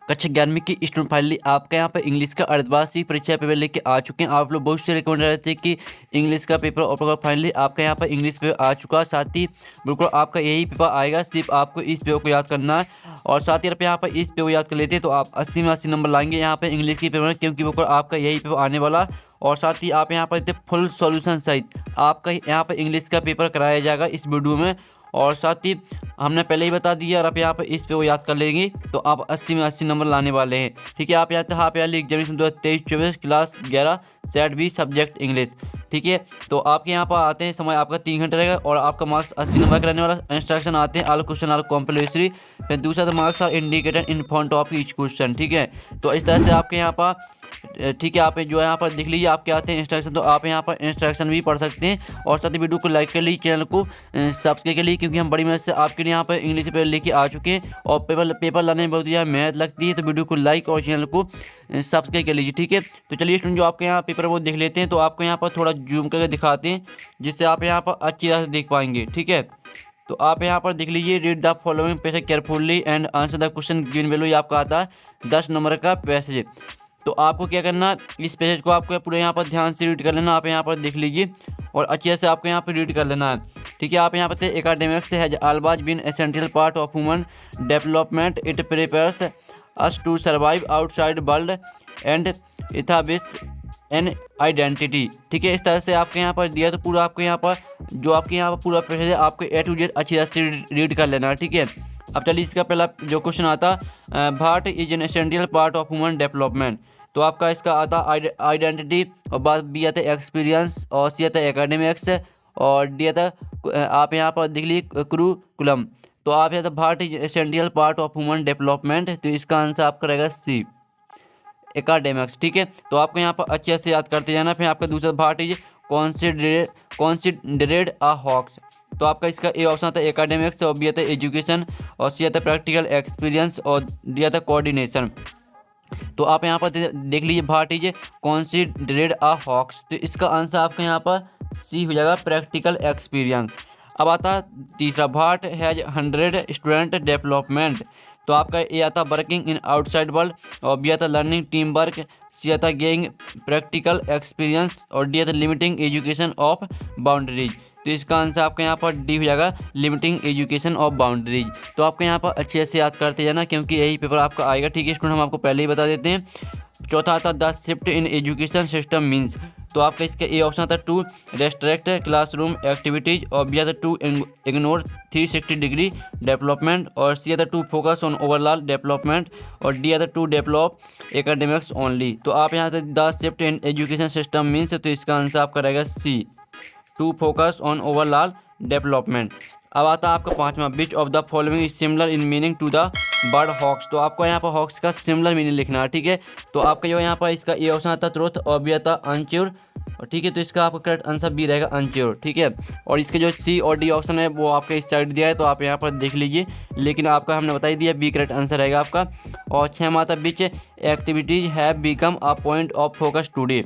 कक्षा 11वीं की स्टूडेंट फाइनली आपका यहाँ पर इंग्लिश का अर्धवार्षिक परीक्षा पेपर लेके आ चुके हैं। आप लोग बहुत से रिकमेंड रहे थे कि इंग्लिश का पेपर और फाइनली आपका यहाँ पर इंग्लिश पेपर आ चुका है। साथ ही बिल्कुल आपका यही पेपर आएगा, सिर्फ आपको इस पेपर को याद करना है। और साथ ही आप यहाँ पर इस पेपर को याद कर लेते हैं तो आप 80 में 80 नंबर लाएंगे यहाँ पर इंग्लिश के पेपर में, क्योंकि बिल्कुल आपका यही पेपर आने वाला। और साथ ही आप यहाँ पर देते फुल सॉल्यूशन सहित आपका यहाँ पर इंग्लिश का पेपर कराया जाएगा इस वीडियो में। और साथ ही हमने पहले ही बता दिया, और आप यहाँ पर इस पे वो याद कर लेंगे तो आप 80 में 80 नंबर लाने वाले हैं। ठीक है, आप यहाँ तो half yearly examination 2023-24 class 11 set be subject English. ठीक है, तो आपके यहाँ पर आते हैं, समय आपका 3 घंटे रहेगा और आपका मार्क्स 80 नंबर का रहने वाला। इंस्ट्रक्शन आते हैं ऑल क्वेश्चन आर कॉम्पल्सरी। फिर दूसरा तो marks are indicated in front of each question. ठीक है, तो इस तरह से आपके यहाँ पर ठीक है, आप जो यहाँ पर देख लीजिए आपके आते हैं इंस्ट्रक्शन, तो आप यहाँ पर इंस्ट्रक्शन भी पढ़ सकते हैं। और साथ ही वीडियो को लाइक कर लीजिए, चैनल को सब्सक्राइब कर लीजिए, क्योंकि हम बड़ी मेहनत से आपके लिए यहाँ पर इंग्लिश पेपर लेके आ चुके हैं और पेपर लाने में बहुत ज़्यादा मेहनत लगती है। तो वीडियो को लाइक और चैनल को सब्सक्राइब कर लीजिए। ठीक है, तो चलिए स्टूडेंट जो आपके यहाँ पेपर वो देख लेते हैं। तो आपको यहाँ पर थोड़ा जूम करके दिखाते हैं जिससे आप यहाँ पर अच्छी तरह से देख पाएंगे। ठीक है, तो आप यहाँ पर देख लीजिए, read the following passage carefully and answer the question given below. ये आपका आता है 10 नंबर का पैसेज। तो आपको क्या करना, इस पैसेज को आपको पूरे यहाँ पर ध्यान से रीड कर लेना। आप यहाँ पर देख लीजिए और अच्छे से आपको यहाँ पर रीड कर लेना है। ठीक है, आप यहाँ पर academics has always been essential part of human development. It prepares us to survive outside world and establishes an identity. ठीक है, इस तरह से आपके यहाँ पर दिया, तो पूरा आपको यहाँ पर जो आपके यहाँ पर पूरा पैसेज है आपको A to Z अच्छी तरह से रीड कर लेना है। ठीक है, अब चलिए इसका पहला जो क्वेश्चन आता, Bharat is an essential part of human development. तो आपका इसका आता आइडेंटिटी, और बात बी आता है एक्सपीरियंस, और सी आता है एकेडमिक्स, और डी आता आप यहाँ पर देख लीजिए करिकुलम। तो आप यहाँ Bharat is essential part of human development, तो इसका आंसर आपका रहेगा सी एकेडमिक्स। ठीक है, तो आपको यहाँ पर अच्छे से याद करते जाना। फिर आपका दूसरा भारत इज कॉन्सिडरेड अ हॉक्स। तो आपका इसका ए ऑप्शन आता है एकेडमिक्स, और बी आता है एजुकेशन, और सी आता है प्रैक्टिकल एक्सपीरियंस, और डी आता है कोऑर्डिनेशन। तो आप यहाँ पर देख लीजिए, भारत इज कॉन्सिडरेड अ हॉक्स, तो इसका आंसर आपका यहाँ पर सी हो जाएगा प्रैक्टिकल एक्सपीरियंस। अब आता तीसरा, भारत हैज 100 स्टूडेंट डेवलपमेंट। तो आपका ए आता वर्किंग इन आउटसाइड वर्ल्ड, और बी आता लर्निंग टीम वर्क, सी आता गेइंग प्रैक्टिकल एक्सपीरियंस, और डी आता लिमिटिंग एजुकेशन ऑफ बाउंड्रीज। तो इसका आंसर आपका यहाँ पर डी हो जाएगा लिमिटिंग एजुकेशन ऑफ बाउंड्रीज। तो आपको यहाँ पर अच्छे से याद करते जाना, क्योंकि यही पेपर आपका आएगा। ठीक है स्टूडेंट, हम आपको पहले ही बता देते हैं। चौथा आता the shift in education system means. तो आपका इसका ए ऑप्शन आता है टू रेस्ट्रिक्ट क्लासरूम एक्टिविटीज, और बी आता टू इग्नोर 360 डिग्री डेवलपमेंट, और सी आता to focus on overall development, और डी आता टू डेवलप एकेडमिक्स ओनली। तो आप यहाँ से the shift in education system means, तो इसका आंसर आपका रहेगा C to focus on overall development. अब आता है आपका पांचवा, विच of the following is similar in meaning to the bird hawks. तो आपको यहाँ पर हॉक्स का सिमिलर मीनिंग लिखना है। ठीक है, तो आपका जो यहाँ पर इसका ए ऑप्शन आता है ट्रुथ, और बी आता अनश्योर। ठीक है, तो इसका आपका करेक्ट आंसर बी रहेगा अनश्योर। ठीक है, और इसके जो सी और डी ऑप्शन है वो आपके इस साइड दिया है, तो आप यहाँ पर देख लीजिए, लेकिन आपका हमने बता ही दिया बी करेक्ट आंसर रहेगा आपका। और छः आता which activities have become a point of focus today.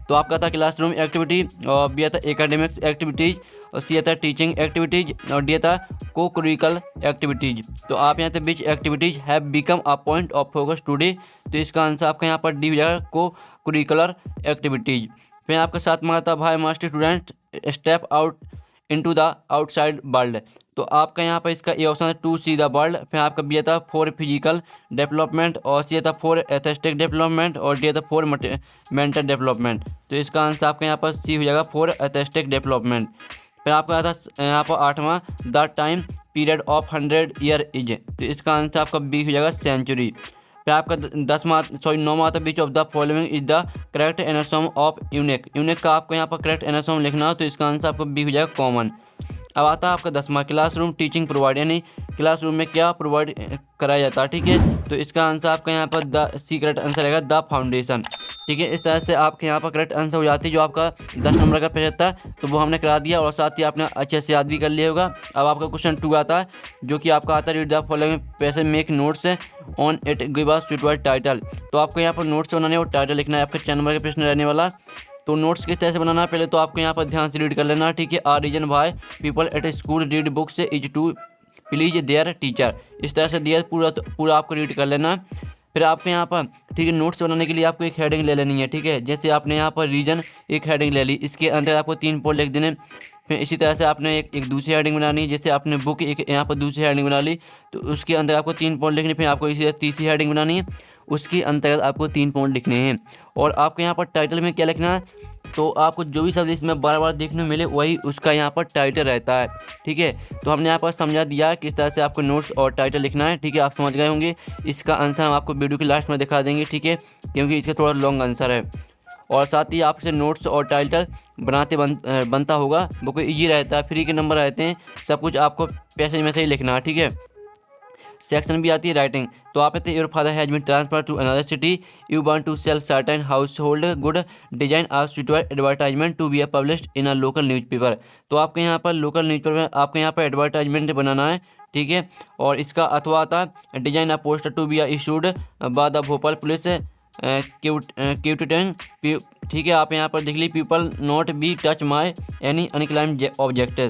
तो आपका था क्लासरूम एक्टिविटी, और बी आता एकेडमिक्स एक्टिविटीज, और सी आता टीचिंग एक्टिविटीज, और डी आता को करिकुलर एक्टिविटीज। तो आप यहाँ पे which activities have become a point of focus today. तो इसका आंसर आपका यहाँ पर डी हो जाएगा को करिकुलर एक्टिविटीज। फिर आपका सातवां आता भाई must student step out into the outside world. तो आपका यहाँ पर इसका ए ऑप्शन है टू सी द वर्ल्ड। फिर आपका बी आता फॉर फिजिकल डेवलपमेंट, और सी आता फॉर एस्थेटिक डेवलपमेंट, और डी आता फॉर मेंटल डेवलपमेंट। तो इसका आंसर आपका यहाँ पर सी हो जाएगा फॉर एस्थेटिक डेवलपमेंट। फिर आपका आता यहाँ पर आठवां, the time period of 100 year is. तो इसका आंसर आपका बी हो जाएगा सेंचुरी। फिर आपका नौवां आता which of the following is the correct antonym of unique. Unique का आपको यहाँ पर करेक्ट एनासोम लिखना हो, तो इसका आंसर आपका बी हो जाएगा कॉमन। अब आता है आपका 10वां, क्लासरूम टीचिंग प्रोवाइड, यानी क्लासरूम में क्या प्रोवाइड कराया जाता है। ठीक है, तो इसका आंसर आपका यहाँ पर द सी करेक्ट आंसर रहेगा द फाउंडेशन। ठीक है, इस तरह से आपके यहाँ पर करेक्ट आंसर हो जाती है। जो आपका 10 नंबर का पेज था तो वो हमने करा दिया, और साथ ही आपने अच्छे से याद भी कर लिया होगा। अब आपका क्वेश्चन 2 आता है, जो कि आपका आता है read the following passage make notes on it give a suitable title. तो आपको यहाँ पर नोट्स बनाने और टाइटल लिखना है, आपके 4 नंबर का प्रश्न रहने वाला। तो नोट्स किस तरह से बनाना है पहले तो आपको यहाँ पर ध्यान से रीड कर लेना। ठीक है, a reason why people at school read books is to please their teacher. इस तरह से दिया पूरा आपको रीड कर लेना। फिर आपके यहाँ पर ठीक है नोट्स बनाने के लिए आपको एक हेडिंग ले लेनी है। ठीक है, जैसे आपने यहाँ पर रीजन एक हेडिंग ले ली, इसके अंदर आपको 3 पॉइंट लिख देने। फिर इसी तरह से आपने एक दूसरी हेडिंग बनानी है, जैसे आपने बुक एक यहाँ पर दूसरी हेडिंग बना ली तो उसके अंदर आपको 3 पॉइंट लिखने। फिर आपको इसी तरह तीसरी हेडिंग बनानी है, उसके अंतर्गत आपको 3 पॉइंट लिखने हैं। और आपको यहाँ पर टाइटल में क्या लिखना है, तो आपको जो भी शब्द इसमें बार बार देखने को मिले वही उसका यहाँ पर टाइटल रहता है। ठीक है, तो हमने यहाँ पर समझा दिया किस तरह से आपको नोट्स और टाइटल लिखना है। ठीक है, आप समझ गए होंगे। इसका आंसर हम आपको वीडियो के लास्ट में दिखा देंगे। ठीक है, क्योंकि इसका थोड़ा लॉन्ग आंसर है, और साथ ही आपसे नोट्स और टाइटल बनाते बनता होगा, वो कोई ईजी रहता है, फ्री के नंबर रहते हैं, सब कुछ आपको पैसेज में से ही लिखना है। ठीक है, सेक्शन भी आती है राइटिंग। तो आप कहते हैं your father has been transfer to another city, you want to sell certain household good, design are suitable advertisement to be published in a local newspaper. तो आपके यहाँ पर लोकल न्यूज़पेपर में आपके यहाँ पर एडवर्टाइजमेंट बनाना है। ठीक है, और इसका अथवा आता है design a poster to be issued by the Bhopal police cautioning. ठीक है, आप यहाँ पर देख ली people not be touch my any unclaimed object.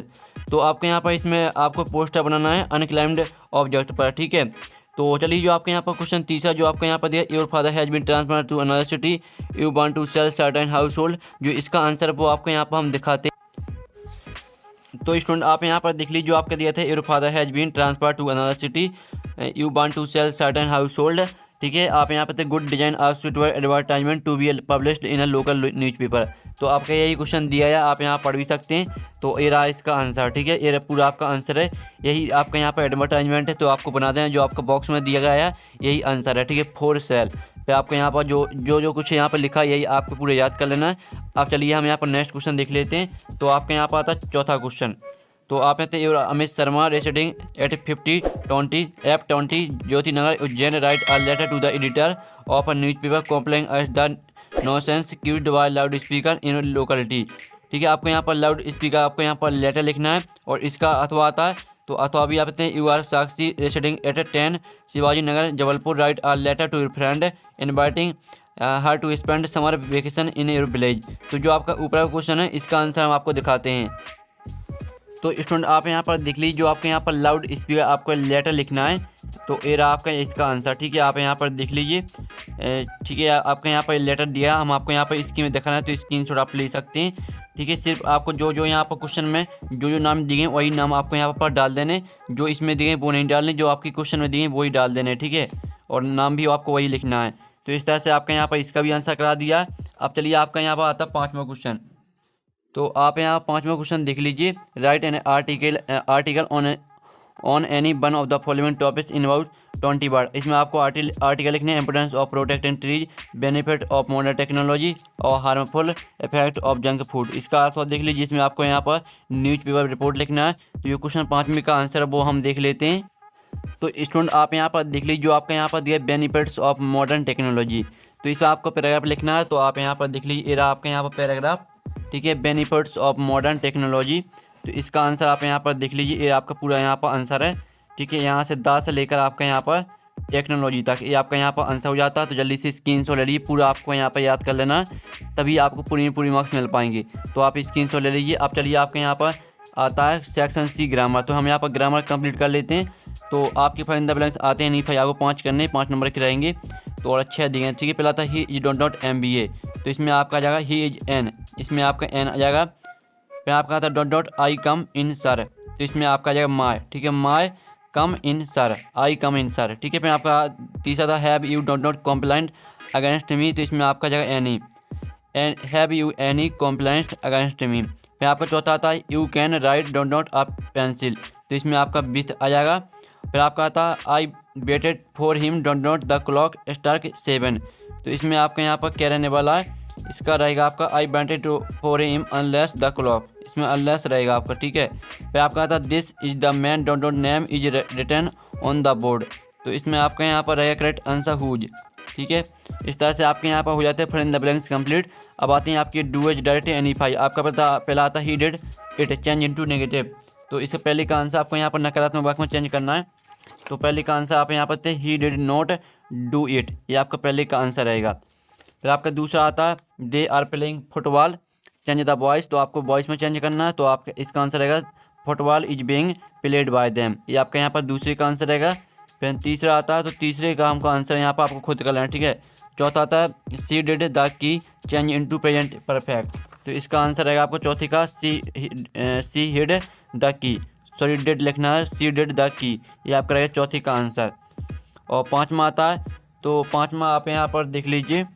तो आपके यहाँ पर इसमें आपको पोस्टर बनाना है अनक्लाइम्ड ऑब्जेक्ट पर। ठीक है, तो चलिए जो आपके यहाँ पर क्वेश्चन तीसरा जो आपके यहाँ पर दिया, your father has been transfer to another city, you want to sell certain household, जो इसका आंसर वो आपको यहाँ पर हम दिखाते हैं। तो स्टूडेंट आप यहाँ पर देख लीजिए जो आपके दिया था, your father has been transfer to another city, you want to sell certain household. ठीक है, आप यहाँ पर थे good design are suitable advertisement to be published in a local newspaper. तो आपका यही क्वेश्चन दिया है, आप यहाँ पढ़ भी सकते हैं। तो ये रहा इसका आंसर। ठीक है, ये पूरा आपका आंसर है, यही आपका यहाँ पर एडवर्टाइजमेंट है। तो आपको बना देना जो आपका बॉक्स में दिया गया है, यही आंसर है। ठीक है, फॉर सेल। फिर आपको यहाँ पर जो कुछ यहाँ पर लिखा है यही आपको पूरे याद कर लेना है। अब चलिए हम यहाँ पर नेक्स्ट क्वेश्चन देख लेते हैं। तो आपके यहाँ पर आता है चौथा क्वेश्चन। तो आप कहते हैं Amit Sharma residing at 5020 F20 Jyoti Nagar Ujjain write a letter to the editor of a newspaper complaining as the nonsense used by loudspeaker in locality. ठीक है, आपको यहाँ पर लाउड स्पीकर आपको यहाँ पर लेटर लिखना है, और इसका अथवा आता है। तो अथवा भी आप कहते हैं you are Sakshi residing at 10 Shivaji Nagar Jabalpur write a letter to your friend inviting her to spend summer vacation in your village. तो जो आपका ऊपर का क्वेश्चन है इसका आंसर हम आपको दिखाते हैं। तो स्टूडेंट आप यहाँ पर देख लीजिए जो आपके यहाँ पर लाउड स्पीकर आपको लेटर लिखना है, तो ये रहा आपका इसका आंसर। ठीक है, आप यहाँ पर देख लीजिए। ठीक है, आपका यहाँ पर लेटर दिया, हम आपको यहाँ पर स्क्रीन में दिखाना है, तो स्क्रीनशॉट आप ले सकते हैं। ठीक है, सिर्फ आपको जो यहाँ पर क्वेश्चन में जो नाम दिए हैं वही नाम आपको यहाँ पर डाल देने, जो इसमें दिए वो नहीं डालने, जो आपके क्वेश्चन में दिए वही डाल देने। ठीक है, और नाम भी आपको वही लिखना है। तो इस तरह से आपका यहाँ पर इसका भी आंसर करा दिया। अब चलिए आपका यहाँ पर आता है पाँचवा क्वेश्चन। तो आप यहाँ पाँचवा क्वेश्चन देख लीजिए, write an article on any one of the following topics in about 20 word. इसमें आपको आर्टिकल लिखने हैं, importance of protecting trees, benefit of modern technology और harmful effect of junk food. इसका अर्थ देख लीजिए, इसमें आपको यहाँ पर न्यूज़पेपर रिपोर्ट लिखना है। तो ये क्वेश्चन पाँचवीं का आंसर वो हम देख लेते हैं। तो स्टूडेंट आप यहाँ पर देख लीजिए जो आपका यहाँ पर दिया बेनिफिट्स ऑफ मॉडर्न टेक्नोलॉजी, तो इसमें आपको पैराग्राफ लिखना है। तो आप यहाँ पर देख लीजिए, ये रहा आपका यहाँ पर पैराग्राफ। ठीक है, बेनिफिट्स ऑफ मॉडर्न टेक्नोलॉजी। तो इसका आंसर आप यहाँ पर देख लीजिए, ये आपका पूरा यहाँ पर आंसर है। ठीक है, यहाँ से दा से लेकर आपका यहाँ पर टेक्नोलॉजी तक ये आपका यहाँ पर आंसर हो जाता है। तो जल्दी से स्क्रीनशॉट ले लीजिए, पूरा आपको यहाँ पर याद कर लेना है, तभी आपको पूरी मार्क्स मिल पाएंगे। तो आप स्क्रीनशॉट ले लीजिए। अब चलिए आपके यहाँ पर आता है सेक्शन सी ग्रामर। तो हम यहाँ पर ग्रामर कंप्लीट कर लेते हैं। तो आपके फाइल इन द ब्लैंक्स आते हैं नहीं, भाई आपको 5 करने, 5 नंबर के रहेंगे। तो और अच्छे दिए हैं। ठीक है, पहला था ही इज डॉट MBA। तो इसमें आपका आ जाएगा ही इज एन, इसमें आपका एन आ जाएगा। फिर आपका आता है dot I come in sir. तो इसमें आपका आ जाएगा माई। ठीक है, माई कम इन सर, आई कम इन सर। ठीक है, फिर आपका तीसरा था have U dot compliant against me. तो इसमें आपका जाएगा any, have you any compliant against me. फिर आपका चौथा आता है you can write dot a pencil. तो इसमें आपका विथ आ जाएगा। फिर आपका आता है आई waited for him dot the clock strike 7। तो इसमें आपका यहाँ पर क्या रहने वाला है, इसका रहेगा आपका I waited for him unless the clock, इसमें अनलेस रहेगा आपका। ठीक है, फिर आपका आता है this is the man dot name is written on the board. तो इसमें आपका यहाँ पर रहेगा करेक्ट आंसर हुज। ठीक है, इस तरह से आपके यहाँ पर हो जाते हैं fill in the blanks complete. अब आते हैं आपके डू एज डायरेक्ट एनीफाई। आपका पहला आता है he did it change into negative. तो इससे पहले का आंसर आपको यहाँ पर नकारात्मक वाक्य में चेंज करना है। तो पहले का आंसर आप यहाँ पर थे he did not do it, ये आपका पहले का आंसर रहेगा। फिर आपका दूसरा आता है they are playing football change the voice. तो आपको वॉइस में चेंज करना है। तो आपका इसका आंसर रहेगा football is being played by them. ये आपका यहाँ पर दूसरे का आंसर रहेगा। फिर तीसरा आता है तो तीसरे का हमको आंसर यहाँ पर आपको खुद कर लेना है, ठीक है। चौथा आता है she did the key change into present perfect. तो इसका आंसर रहेगा आपको चौथी का she hid the key, sorry did लिखना है, सी डिड द की। ये आपका रहेगा चौथी का आंसर। और पाँचवा आता है तो पाँचवा आप यहाँ पर देख लीजिए,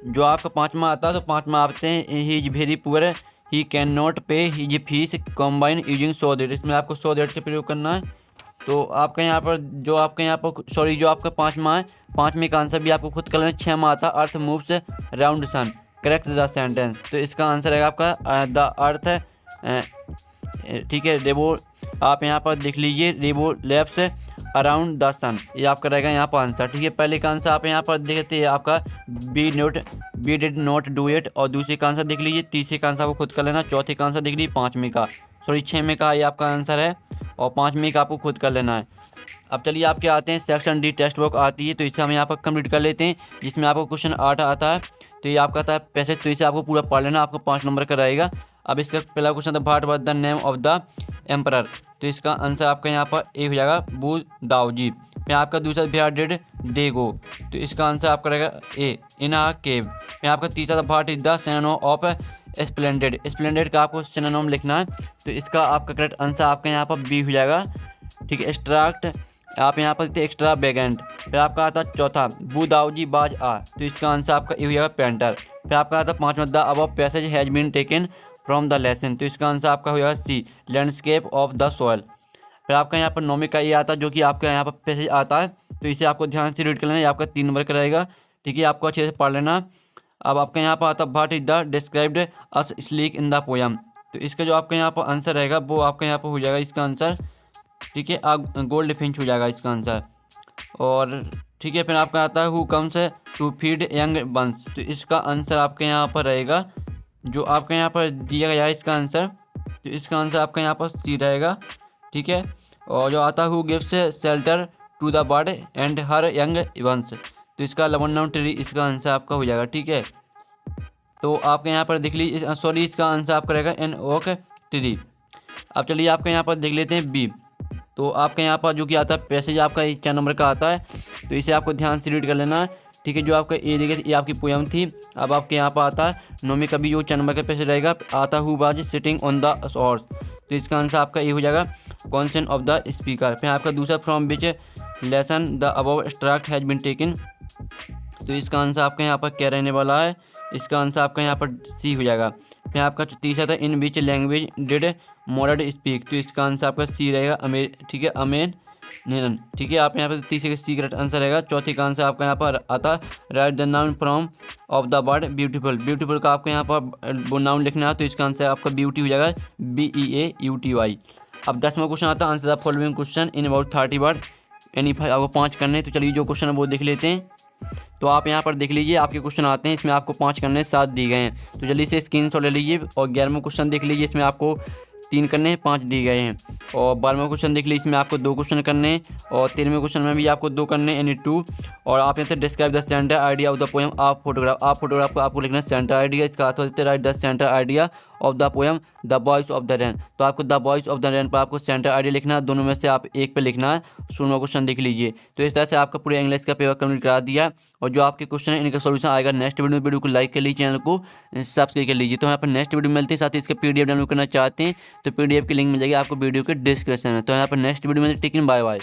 जो आपका पाँचवा आता है तो पाँचवा आते हैं he is very poor he can not pay his fees combine using so that. इसमें आपको सो दैट का प्रयोग करना है। तो आपका यहाँ पर जो आपका पाँचवा है, पाँचवें का आंसर भी आपको खुद कर लेना। छठवां आता earth moves round sun, correct the sentence. तो इसका आंसर है आपका द अर्थ, ठीक है, रेबो। आप यहाँ पर देख लीजिए रेबो लैप्स अराउंड द सन, ये आपका रहेगा यहाँ पर आंसर, ठीक है। पहले का आंसर आप यहाँ पर देखते हैं आपका B did not do it. और दूसरे का आंसर देख लीजिए, तीसरे का आंसर आपको खुद कर लेना, चौथे का आंसर देख लीजिए, पाँचवें का, सॉरी छठवें का ये आपका आंसर है, और पाँचवें का आपको खुद कर लेना है। अब चलिए आपके आते हैं सेक्शन डी टेक्स्ट बुक आती है, तो इसे हम यहाँ पर कंप्लीट कर लेते हैं, जिसमें आपको क्वेश्चन 8 आता है। तो ये आपका आता है पैसेज, तो इसे आपको पूरा पढ़ लेना, आपको 5 नंबर का रहेगा। अब इसका पहला क्वेश्चन था what was the name of the emperor. तो इसका आंसर आपका यहाँ पर ए हो जाएगा बू दाऊजी। फिर आपका दूसरा वेयर डिड दे गो, तो इसका आंसर आपका रहेगा ए इन अ केव। फिर आपका तीसरा था what is the synonym of splendid. Splendid का आपको सिनोनिम लिखना है, तो इसका आपका करेक्ट आंसर आपका यहाँ पर बी हो जाएगा, ठीक है। एक्स्ट्राक्ट आप यहाँ पर लिखते एक्स्ट्रा वेगेंट। फिर आपका आता चौथा बू दाऊजी बाज आ, तो इसका आंसर आपका ए हो जाएगा पेंटर। फिर आपका आता पाँचवा the above passage has been taken from the lesson, तो इसका आंसर आपका हो जाएगा C landscape of the soil. फिर आपका यहाँ पर नौवीं का ये आता है, जो कि आपका यहाँ पर पैसेज आता है, तो इसे आपको ध्यान से रीड कर लेना, ये आपका 3 नंबर का रहेगा, ठीक है, आपको अच्छे से पढ़ लेना। अब आपका यहाँ पर आता है what is the described us sleek in the poem, तो इसका जो आपका यहाँ पर आंसर रहेगा वो आपका यहाँ पर हो जाएगा इसका आंसर, ठीक है, गोल्ड फिंच हो जाएगा इसका आंसर। और ठीक है, फिर आपका आता है who comes to feed young buns, तो इसका आंसर आपके यहाँ पर रहेगा, जो आपके यहाँ पर दिया गया है इसका आंसर, तो इसका आंसर आपका यहाँ पर सी रहेगा, ठीक है। और जो आता है who gives shelter to the bird and her young ones, तो इसका लवन्नम ट्री, इसका आंसर आपका हो जाएगा, ठीक है। तो आपके यहाँ पर देख लीजिए, सॉरी इसका आंसर आपका रहेगा एन ओक ट्री। अब चलिए आपके यहाँ पर देख लेते हैं बी। तो आपके यहाँ पर जो कि आता है पैसेज आपका 4 नंबर का आता है, तो इसे आपको ध्यान से रीड कर लेना है, ठीक है। जो आपका ए देखिए ये आपकी पोयम थी। अब आपके यहाँ पर आता है नौवीं का भी जो 4 नंबर का पैसेज रहेगा, आता who was sitting on the horse, तो इसका आंसर आपका ये हो जाएगा कॉन्सेंट ऑफ द स्पीकर। फिर आपका दूसरा from which lesson the above extract has been taken, तो इसका आंसर आपका यहाँ पर क्या रहने वाला है, इसका आंसर आपका यहाँ पर सी हो जाएगा। फिर आपका तीसरा था इन विच लैंग्वेज डिड मोडर्ड स्पीक, तो इसका आंसर आपका सी रहेगा ठीक है, अमेन निरन, ठीक है। आप यहाँ पर तीसरे का सी करेक्ट आंसर रहेगा। चौथे का आंसर आपका यहाँ पर आता right the noun from of the word beautiful. Beautiful का आपको यहाँ पर वो नाउन लिखना है, तो इसका आंसर आपका ब्यूटी हो जाएगा BEAUTY। अब 10वां क्वेश्चन आता है answer the following question in about 30 word, यानी आपको 5 करने हैं। तो चलिए जो क्वेश्चन है वो देख लेते हैं। तो आप यहाँ पर देख लीजिए आपके क्वेश्चन आते हैं, इसमें आपको 5 करने 7 दिए गए हैं, तो जल्दी से स्क्रीनशॉट ले लीजिए। और 11वां क्वेश्चन देख लीजिए, इसमें आपको 3 करने हैं, 5 दिए गए हैं। और 12वां क्वेश्चन देख लीजिए, इसमें आपको 2 क्वेश्चन करने हैं। और 13वें क्वेश्चन में भी आपको 2 करने हैं, यानी 2। और आप यहाँ से describe the centre idea of the poem आप फोटोग्राफ को आपको लिखना है सेंटर आइडिया, इसका अर्थ होता है right the centre idea of the poem the voice of the rain. तो आपको the voice of the rain पर आपको सेंटर आइडिया लिखना है, दोनों में से आप एक पे लिखना है। 16वां क्वेश्चन देख लीजिए। तो इस तरह से आपका पूरे इंग्लिश का पेपर कंप्लीट करा दिया। और जो आपके क्वेश्चन है इनका सोल्यूशन आएगा नेक्स्ट वीडियो को लाइक कर लीजिए, चैनल को सब्सक्राइब कर लीजिए। तो यहाँ पर नेक्स्ट वीडियो मिलती है, साथ ही इसका PDF डाउनलोड करना चाहते हैं तो PDF की लिंक मिल जाएगी आपको वीडियो के डिस्क्रिप्शन में। तो यहाँ पर नेक्स्ट वीडियो में टेकिंग बाय बाय।